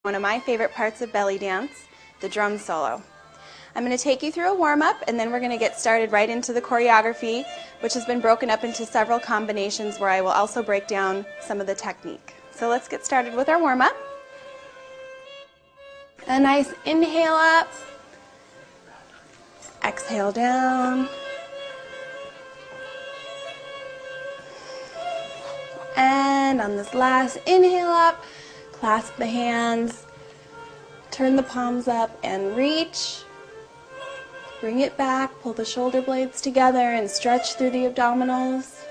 One of my favorite parts of belly dance, the drum solo. I'm going to take you through a warm-up and then we're going to get started right into the choreography, which has been broken up into several combinations where I will also break down some of the technique. So let's get started with our warm-up. A nice inhale up, exhale down, and on this last inhale up, clasp the hands, turn the palms up and reach. Bring it back, pull the shoulder blades together and stretch through the abdominals.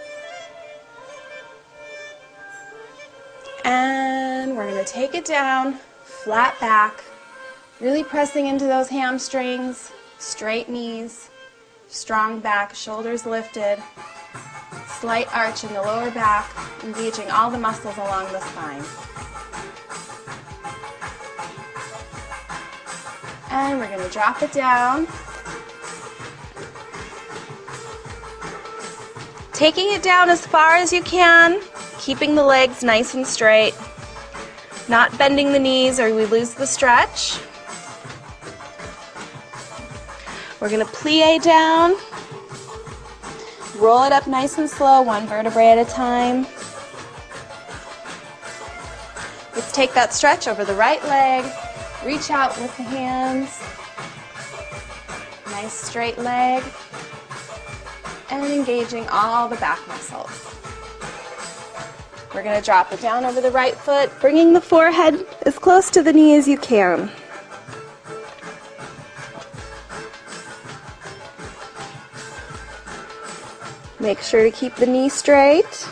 And we're going to take it down, flat back, really pressing into those hamstrings, straight knees, strong back, shoulders lifted, slight arch in the lower back, engaging all the muscles along the spine. And we're going to drop it down. Taking it down as far as you can, keeping the legs nice and straight, not bending the knees or we lose the stretch. We're going to plie down, roll it up nice and slow, one vertebrae at a time. Let's take that stretch over the right leg. Reach out with the hands, nice straight leg, and engaging all the back muscles. We're going to drop it down over the right foot, bringing the forehead as close to the knee as you can. Make sure to keep the knee straight.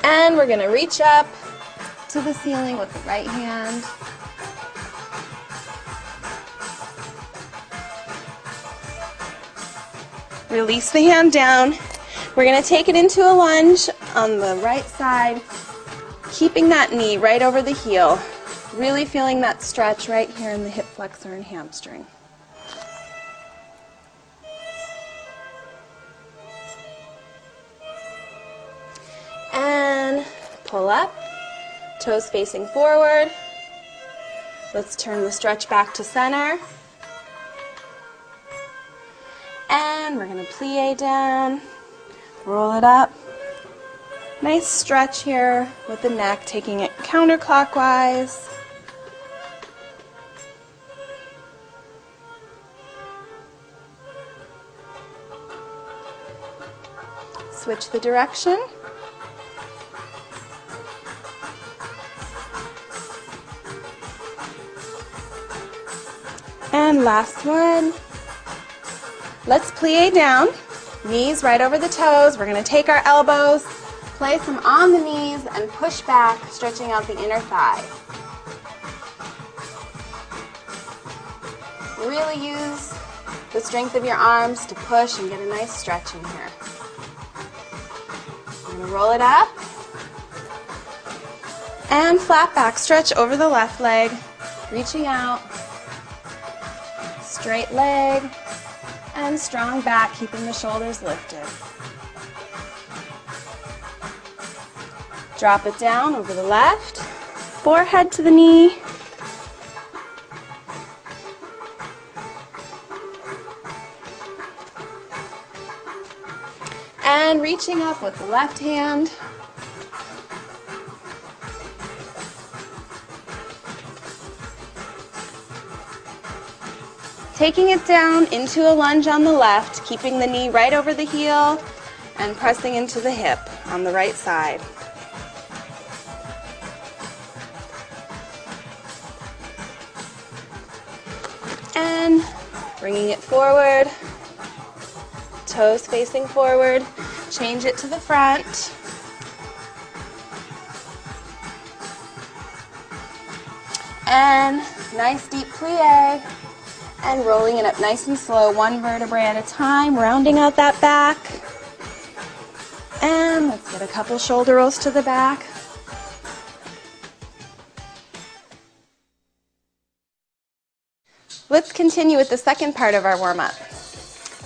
And we're going to reach up to the ceiling with the right hand. Release the hand down. We're going to take it into a lunge on the right side, keeping that knee right over the heel, really feeling that stretch right here in the hip flexor and hamstring. And pull up. Toes facing forward. Let's turn the stretch back to center. And we're going to plie down, roll it up. Nice stretch here with the neck, taking it counterclockwise. Switch the direction. And last one. Let's plie down, knees right over the toes. We're going to take our elbows, place them on the knees, and push back, stretching out the inner thigh. Really use the strength of your arms to push and get a nice stretch in here. We're going to roll it up, and flat back, stretch over the left leg, reaching out. Straight leg and strong back, keeping the shoulders lifted. Drop it down over the left, forehead to the knee. And reaching up with the left hand. Taking it down into a lunge on the left, keeping the knee right over the heel and pressing into the hip on the right side. And bringing it forward, toes facing forward, change it to the front. And nice deep plie. And rolling it up nice and slow, one vertebrae at a time, rounding out that back. And let's get a couple shoulder rolls to the back. Let's continue with the second part of our warm-up.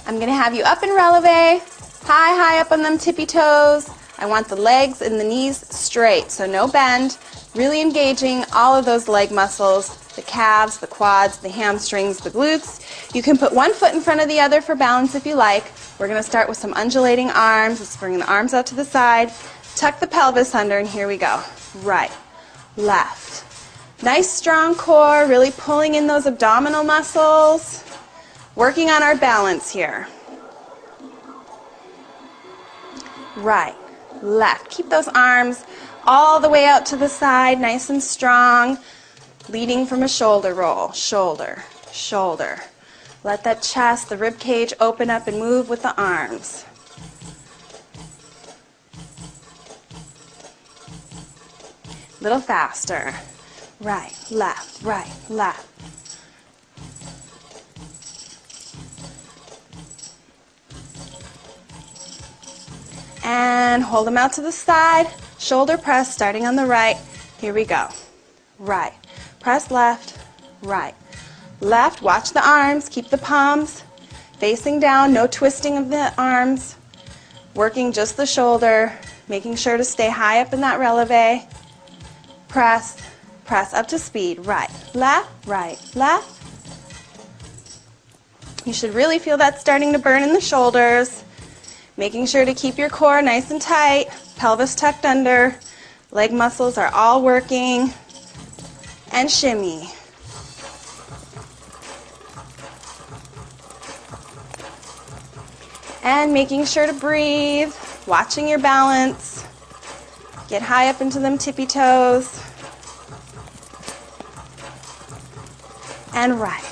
I'm going to have you up in releve, high up on them tippy toes. I want the legs and the knees straight, so no bend. Really engaging all of those leg muscles, the calves, the quads, the hamstrings, the glutes. You can put one foot in front of the other for balance if you like. We're going to start with some undulating arms. Let's bring the arms out to the side. Tuck the pelvis under, and here we go. Right, left. Nice strong core, really pulling in those abdominal muscles. Working on our balance here. Right, left. Keep those arms all the way out to the side, nice and strong. Leading from a shoulder roll. Shoulder, shoulder. Let that chest, the rib cage open up and move with the arms. A little faster. Right, left, right, left. And hold them out to the side. Shoulder press starting on the right. Here we go. Right. Press left, right. Left, watch the arms. Keep the palms facing down. No twisting of the arms. Working just the shoulder. Making sure to stay high up in that releve. Press, press up to speed. Right, left, left. You should really feel that starting to burn in the shoulders. Making sure to keep your core nice and tight, pelvis tucked under, leg muscles are all working, and shimmy. And making sure to breathe, watching your balance, get high up into them tippy toes, and right,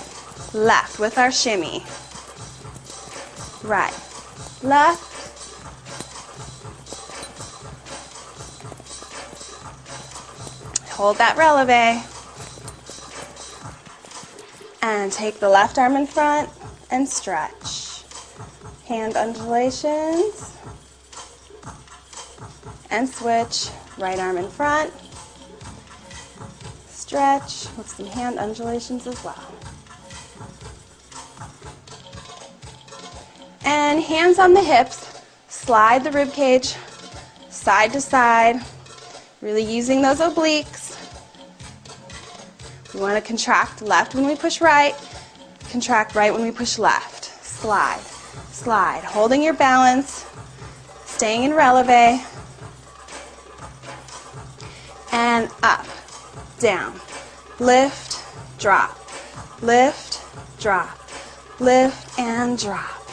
left with our shimmy, right, left, hold that releve, and take the left arm in front and stretch. Hand undulations, and switch. Right arm in front, stretch with some hand undulations as well. And hands on the hips, slide the rib cage side to side, really using those obliques. We want to contract left when we push right, contract right when we push left. Slide, slide, holding your balance, staying in releve, and up, down, lift, drop, lift, drop, lift, and drop.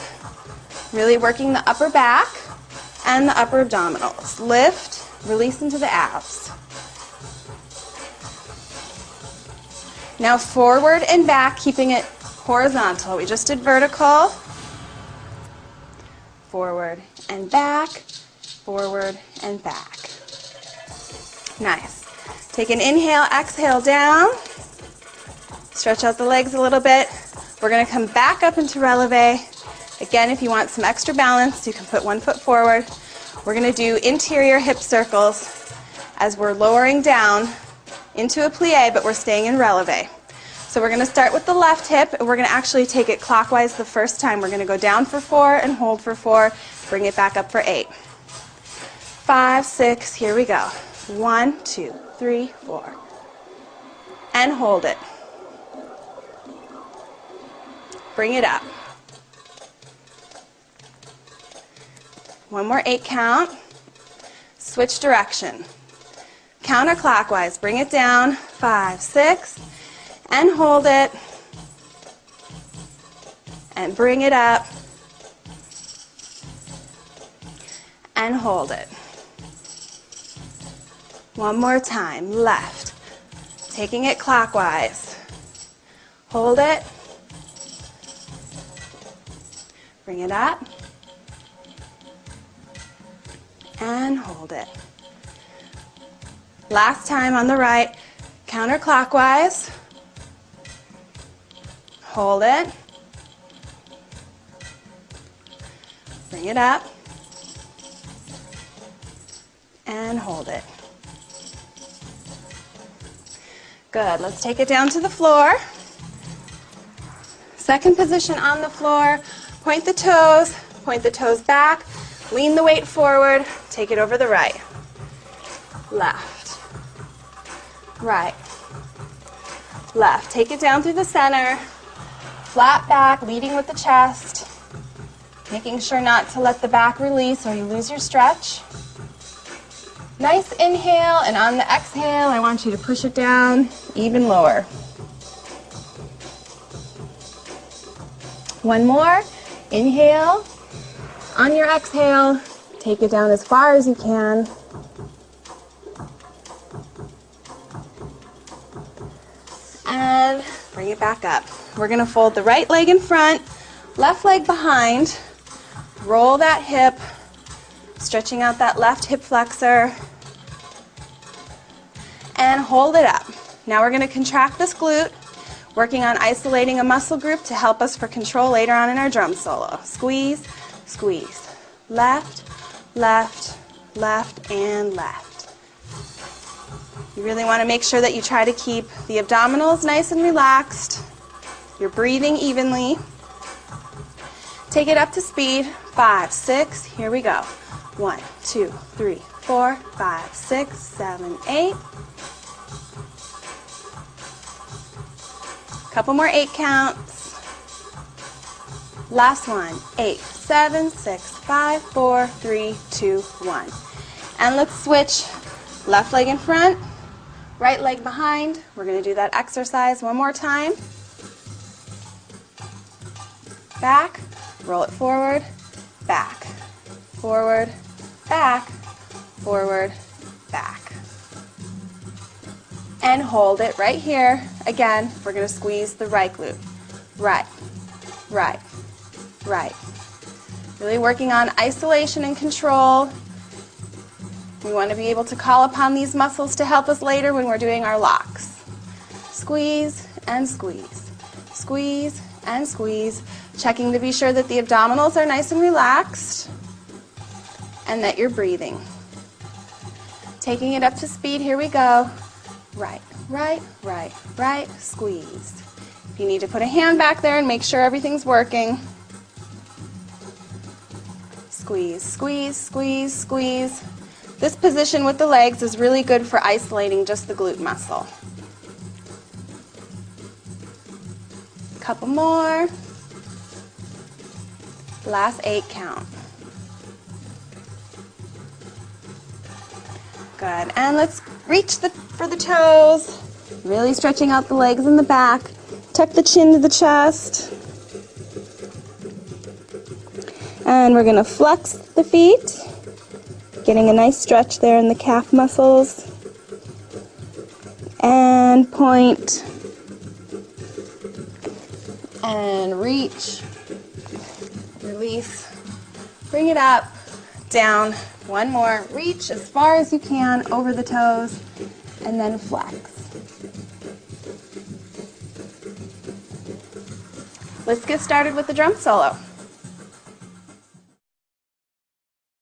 Really working the upper back and the upper abdominals. Lift, release into the abs. Now forward and back, keeping it horizontal. We just did vertical. Forward and back, forward and back. Nice. Take an inhale, exhale down. Stretch out the legs a little bit. We're going to come back up into releve. Again, if you want some extra balance, you can put one foot forward. We're going to do interior hip circles as we're lowering down into a plie, but we're staying in releve. So we're going to start with the left hip, and we're going to actually take it clockwise the first time. We're going to go down for 4 and hold for 4. Bring it back up for 8. 5, 6, here we go. 1, 2, 3, 4. And hold it. Bring it up. One more 8 count. Switch direction. Counterclockwise. Bring it down. 5, 6. And hold it. And bring it up. And hold it. One more time. Left. Taking it clockwise. Hold it. Bring it up. And hold it. Last time on the right, counterclockwise. Hold it. Bring it up. And hold it. Good. Let's take it down to the floor. Second position on the floor. Point the toes back. Lean the weight forward. Take it over the right. Left. right, left. Take it down through the center. Flat back, leading with the chest. Making sure not to let the back release or you lose your stretch. Nice inhale, and on the exhale, I want you to push it down even lower. One more. Inhale. On your exhale, take it down as far as you can. And bring it back up. We're going to fold the right leg in front, left leg behind. Roll that hip, stretching out that left hip flexor. And hold it up. Now we're going to contract this glute, working on isolating a muscle group to help us for control later on in our drum solo. Squeeze, squeeze. Left, left, left, and left. You really want to make sure that you try to keep the abdominals nice and relaxed. You're breathing evenly. Take it up to speed. 5, 6, here we go. 1, 2, 3, 4, 5, 6, 7, 8. Couple more 8 counts. Last one. 8, 7, 6, 5, 4, 3, 2, 1. And let's switch. Left leg in front, right leg behind. We're going to do that exercise one more time. Back, roll it forward, back, forward, back, forward, back. And hold it right here. Again, we're going to squeeze the right glute. Right, right, right. Really working on isolation and control. We want to be able to call upon these muscles to help us later when we're doing our locks. Squeeze and squeeze. Squeeze and squeeze. Checking to be sure that the abdominals are nice and relaxed and that you're breathing. Taking it up to speed, here we go. Right, right, right, right, squeeze. If you need to put a hand back there and make sure everything's working. Squeeze, squeeze, squeeze, squeeze. This position with the legs is really good for isolating just the glute muscle. Couple more. Last 8 count. Good. And let's reach for the toes. Really stretching out the legs in the back. Tuck the chin to the chest. And we're going to flex the feet. Getting a nice stretch there in the calf muscles. And point. And reach. Release. Bring it up. Down. One more. Reach as far as you can over the toes. And then flex. Let's get started with the drum solo.